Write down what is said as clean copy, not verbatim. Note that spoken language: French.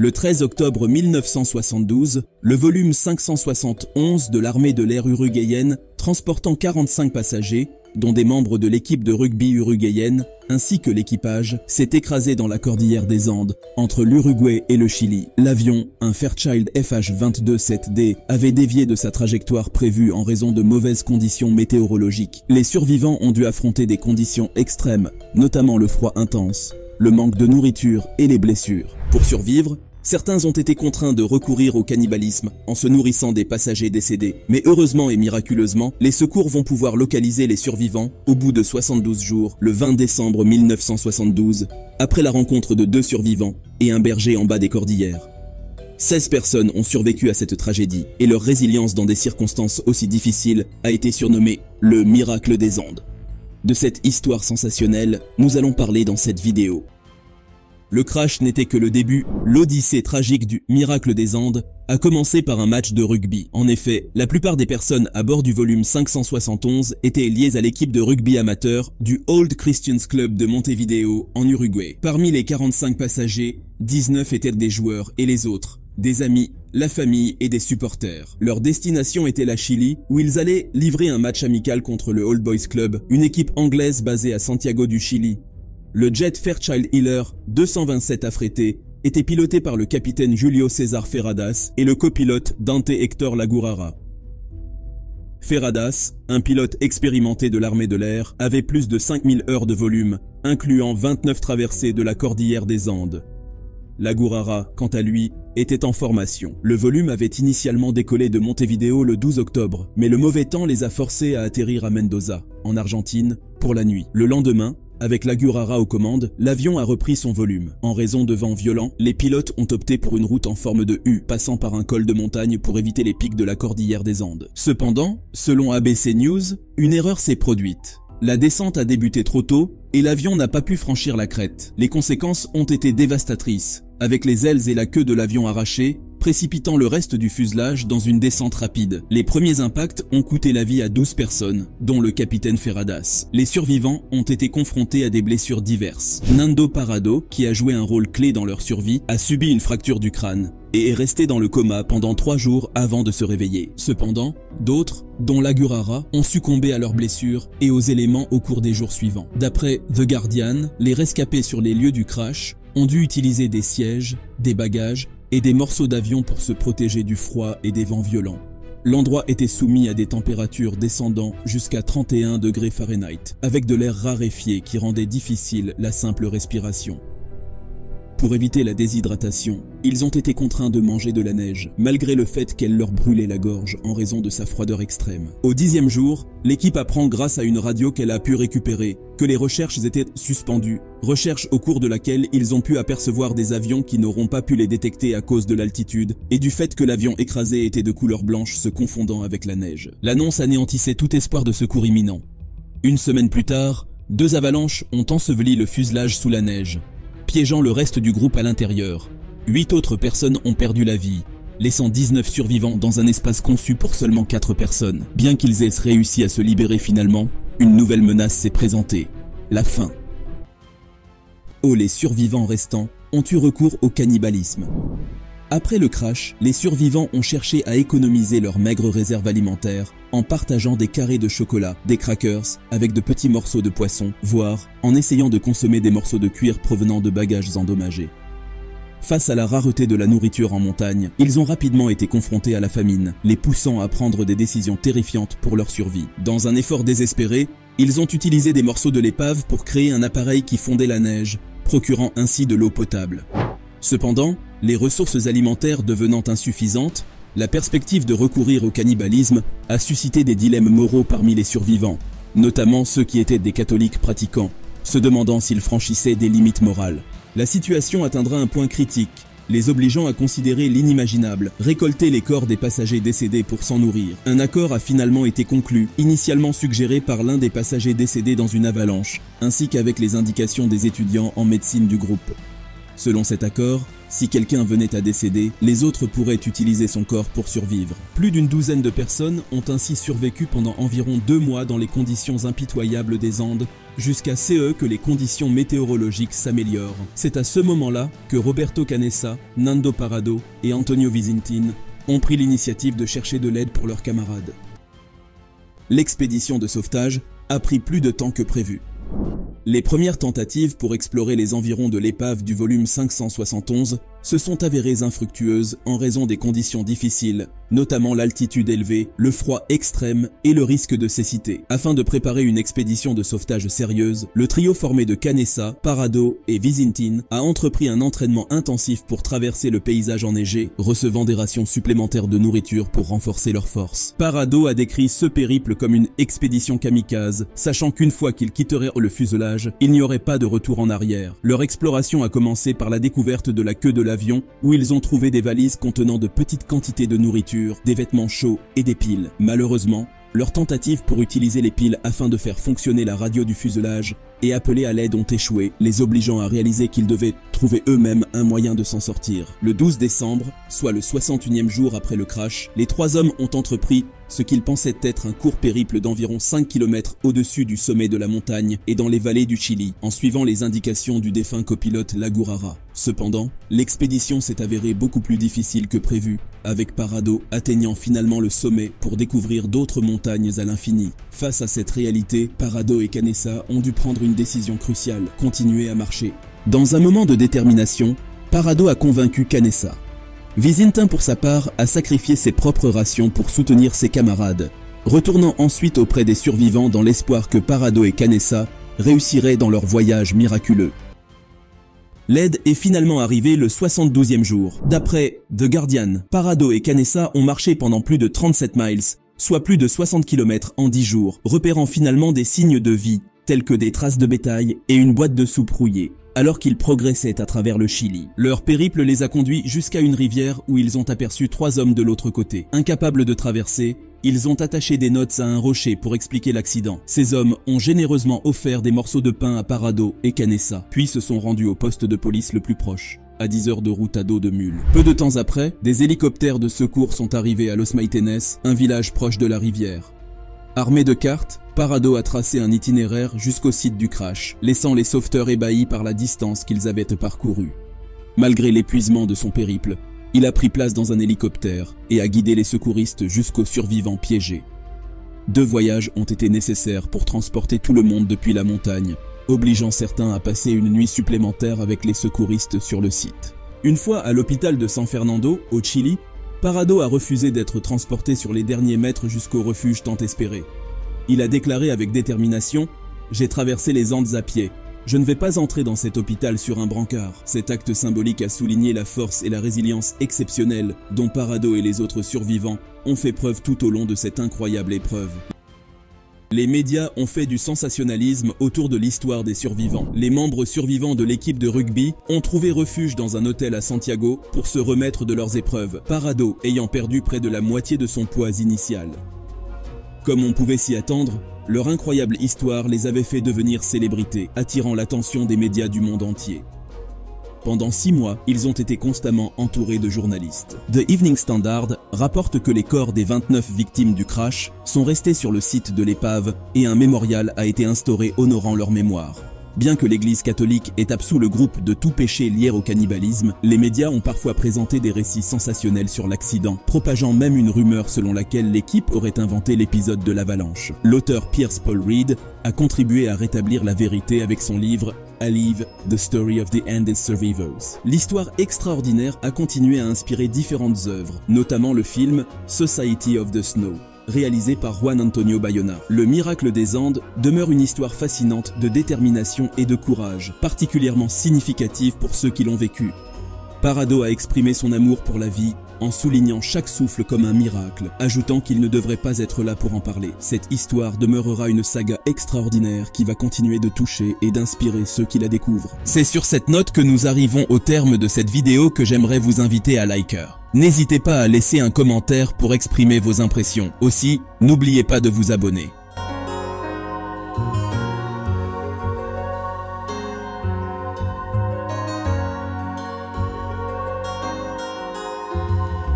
Le 13 octobre 1972, le volume 571 de l'armée de l'air uruguayenne, transportant 45 passagers, dont des membres de l'équipe de rugby uruguayenne, ainsi que l'équipage, s'est écrasé dans la cordillère des Andes, entre l'Uruguay et le Chili. L'avion, un Fairchild FH-22-7D, avait dévié de sa trajectoire prévue en raison de mauvaises conditions météorologiques. Les survivants ont dû affronter des conditions extrêmes, notamment le froid intense, le manque de nourriture et les blessures. Pour survivre, certains ont été contraints de recourir au cannibalisme en se nourrissant des passagers décédés. Mais heureusement et miraculeusement, les secours vont pouvoir localiser les survivants au bout de 72 jours, le 20 décembre 1972, après la rencontre de 2 survivants et un berger en bas des cordillères. 16 personnes ont survécu à cette tragédie et leur résilience dans des circonstances aussi difficiles a été surnommée le miracle des Andes. De cette histoire sensationnelle, nous allons parler dans cette vidéo. Le crash n'était que le début, l'odyssée tragique du miracle des Andes a commencé par un match de rugby. En effet, la plupart des personnes à bord du volume 571 étaient liées à l'équipe de rugby amateur du Old Christians Club de Montevideo en Uruguay. Parmi les 45 passagers, 19 étaient des joueurs et les autres, des amis, la famille et des supporters. Leur destination était la Chili, où ils allaient livrer un match amical contre le Old Boys Club, une équipe anglaise basée à Santiago du Chili. Le jet Fairchild Healer 227 affrété était piloté par le capitaine Julio César Ferradas et le copilote Dante Hector Lagurara. Ferradas, un pilote expérimenté de l'armée de l'air, avait plus de 5000 heures de volume, incluant 29 traversées de la cordillère des Andes. Lagurara, quant à lui, était en formation. Le volume avait initialement décollé de Montevideo le 12 octobre, mais le mauvais temps les a forcés à atterrir à Mendoza, en Argentine, pour la nuit. Le lendemain, avec Lagurara aux commandes, l'avion a repris son volume. En raison de vents violents, les pilotes ont opté pour une route en forme de U, passant par un col de montagne pour éviter les pics de la cordillère des Andes. Cependant, selon ABC News, une erreur s'est produite. La descente a débuté trop tôt et l'avion n'a pas pu franchir la crête. Les conséquences ont été dévastatrices, avec les ailes et la queue de l'avion arrachées, précipitant le reste du fuselage dans une descente rapide. Les premiers impacts ont coûté la vie à 12 personnes, dont le capitaine Ferradas. Les survivants ont été confrontés à des blessures diverses. Nando Parrado, qui a joué un rôle clé dans leur survie, a subi une fracture du crâne et est resté dans le coma pendant 3 jours avant de se réveiller. Cependant, d'autres, dont Lagurara, ont succombé à leurs blessures et aux éléments au cours des jours suivants. D'après The Guardian, les rescapés sur les lieux du crash ont dû utiliser des sièges, des bagages et des morceaux d'avion pour se protéger du froid et des vents violents. L'endroit était soumis à des températures descendant jusqu'à 31 degrés Fahrenheit, avec de l'air raréfié qui rendait difficile la simple respiration. Pour éviter la déshydratation, ils ont été contraints de manger de la neige, malgré le fait qu'elle leur brûlait la gorge en raison de sa froideur extrême. Au 10e jour, l'équipe apprend grâce à une radio qu'elle a pu récupérer que les recherches étaient suspendues, recherches au cours de laquelle ils ont pu apercevoir des avions qui n'auront pas pu les détecter à cause de l'altitude et du fait que l'avion écrasé était de couleur blanche se confondant avec la neige. L'annonce anéantissait tout espoir de secours imminent. Une semaine plus tard, 2 avalanches ont enseveli le fuselage sous la neige, piégeant le reste du groupe à l'intérieur. 8 autres personnes ont perdu la vie, laissant 19 survivants dans un espace conçu pour seulement 4 personnes. Bien qu'ils aient réussi à se libérer finalement, une nouvelle menace s'est présentée, la faim. Les survivants restants ont eu recours au cannibalisme. Après le crash, les survivants ont cherché à économiser leurs maigres réserves alimentaires en partageant des carrés de chocolat, des crackers avec de petits morceaux de poisson, voire en essayant de consommer des morceaux de cuir provenant de bagages endommagés. Face à la rareté de la nourriture en montagne, ils ont rapidement été confrontés à la famine, les poussant à prendre des décisions terrifiantes pour leur survie. Dans un effort désespéré, ils ont utilisé des morceaux de l'épave pour créer un appareil qui fondait la neige, procurant ainsi de l'eau potable. Cependant, les ressources alimentaires devenant insuffisantes, la perspective de recourir au cannibalisme a suscité des dilemmes moraux parmi les survivants, notamment ceux qui étaient des catholiques pratiquants, se demandant s'ils franchissaient des limites morales. La situation atteindra un point critique, les obligeant à considérer l'inimaginable, récolter les corps des passagers décédés pour s'en nourrir. Un accord a finalement été conclu, initialement suggéré par l'un des passagers décédés dans une avalanche, ainsi qu'avec les indications des étudiants en médecine du groupe. Selon cet accord, si quelqu'un venait à décéder, les autres pourraient utiliser son corps pour survivre. Plus d'une douzaine de personnes ont ainsi survécu pendant environ 2 mois dans les conditions impitoyables des Andes, jusqu'à ce que les conditions météorologiques s'améliorent. C'est à ce moment-là que Roberto Canessa, Nando Parrado et Antonio Vizintin ont pris l'initiative de chercher de l'aide pour leurs camarades. L'expédition de sauvetage a pris plus de temps que prévu. Les premières tentatives pour explorer les environs de l'épave du volume 571 se sont avérées infructueuses en raison des conditions difficiles, notamment l'altitude élevée, le froid extrême et le risque de cécité. Afin de préparer une expédition de sauvetage sérieuse, le trio formé de Canessa, Parrado et Vizintin a entrepris un entraînement intensif pour traverser le paysage enneigé, recevant des rations supplémentaires de nourriture pour renforcer leurs forces. Parrado a décrit ce périple comme une expédition kamikaze, sachant qu'une fois qu'ils quitteraient le fuselage, il n'y aurait pas de retour en arrière. Leur exploration a commencé par la découverte de la queue de l'avion, où ils ont trouvé des valises contenant de petites quantités de nourriture, des vêtements chauds et des piles. Malheureusement, leurs tentatives pour utiliser les piles afin de faire fonctionner la radio du fuselage et appeler à l'aide ont échoué, les obligeant à réaliser qu'ils devaient trouver eux-mêmes un moyen de s'en sortir. Le 12 décembre, soit le 61e jour après le crash, les 3 hommes ont entrepris ce qu'ils pensaient être un court périple d'environ 5 km au-dessus du sommet de la montagne et dans les vallées du Chili, en suivant les indications du défunt copilote Lagurara. Cependant, l'expédition s'est avérée beaucoup plus difficile que prévu, avec Parrado atteignant finalement le sommet pour découvrir d'autres montagnes à l'infini. Face à cette réalité, Parrado et Canessa ont dû prendre une décision cruciale, continuer à marcher. Dans un moment de détermination, Parrado a convaincu Canessa. Vizintin pour sa part a sacrifié ses propres rations pour soutenir ses camarades, retournant ensuite auprès des survivants dans l'espoir que Parrado et Canessa réussiraient dans leur voyage miraculeux. L'aide est finalement arrivée le 72e jour. D'après The Guardian, Parrado et Canessa ont marché pendant plus de 37 miles, soit plus de 60 km en 10 jours, repérant finalement des signes de vie, tels que des traces de bétail et une boîte de soupe rouillée, alors qu'ils progressaient à travers le Chili. Leur périple les a conduits jusqu'à une rivière où ils ont aperçu 3 hommes de l'autre côté. Incapables de traverser, ils ont attaché des notes à un rocher pour expliquer l'accident. Ces hommes ont généreusement offert des morceaux de pain à Parrado et Canessa, puis se sont rendus au poste de police le plus proche, à 10 heures de route à dos de mule. Peu de temps après, des hélicoptères de secours sont arrivés à Los Maitenes, un village proche de la rivière. Armé de cartes, Parrado a tracé un itinéraire jusqu'au site du crash, laissant les sauveteurs ébahis par la distance qu'ils avaient parcourue. Malgré l'épuisement de son périple, il a pris place dans un hélicoptère et a guidé les secouristes jusqu'aux survivants piégés. 2 voyages ont été nécessaires pour transporter tout le monde depuis la montagne, obligeant certains à passer une nuit supplémentaire avec les secouristes sur le site. Une fois à l'hôpital de San Fernando, au Chili, Parrado a refusé d'être transporté sur les derniers mètres jusqu'au refuge tant espéré. Il a déclaré avec détermination « J'ai traversé les Andes à pied. Je ne vais pas entrer dans cet hôpital sur un brancard ». Cet acte symbolique a souligné la force et la résilience exceptionnelle dont Parrado et les autres survivants ont fait preuve tout au long de cette incroyable épreuve. Les médias ont fait du sensationnalisme autour de l'histoire des survivants. Les membres survivants de l'équipe de rugby ont trouvé refuge dans un hôtel à Santiago pour se remettre de leurs épreuves, Parrado ayant perdu près de la moitié de son poids initial. Comme on pouvait s'y attendre, leur incroyable histoire les avait fait devenir célébrités, attirant l'attention des médias du monde entier. Pendant 6 mois, ils ont été constamment entourés de journalistes. The Evening Standard rapporte que les corps des 29 victimes du crash sont restés sur le site de l'épave et un mémorial a été instauré honorant leur mémoire. Bien que l'Église catholique ait absous le groupe de tout péché lié au cannibalisme, les médias ont parfois présenté des récits sensationnels sur l'accident, propageant même une rumeur selon laquelle l'équipe aurait inventé l'épisode de l'avalanche. L'auteur Pierce Paul Reed a contribué à rétablir la vérité avec son livre Alive, The Story of the Endless Survivors. L'histoire extraordinaire a continué à inspirer différentes œuvres, notamment le film Society of the Snow, réalisé par Juan Antonio Bayona. Le miracle des Andes demeure une histoire fascinante de détermination et de courage, particulièrement significative pour ceux qui l'ont vécu. Parrado a exprimé son amour pour la vie en soulignant chaque souffle comme un miracle, ajoutant qu'il ne devrait pas être là pour en parler. Cette histoire demeurera une saga extraordinaire qui va continuer de toucher et d'inspirer ceux qui la découvrent. C'est sur cette note que nous arrivons au terme de cette vidéo que j'aimerais vous inviter à liker. N'hésitez pas à laisser un commentaire pour exprimer vos impressions. Aussi, n'oubliez pas de vous abonner.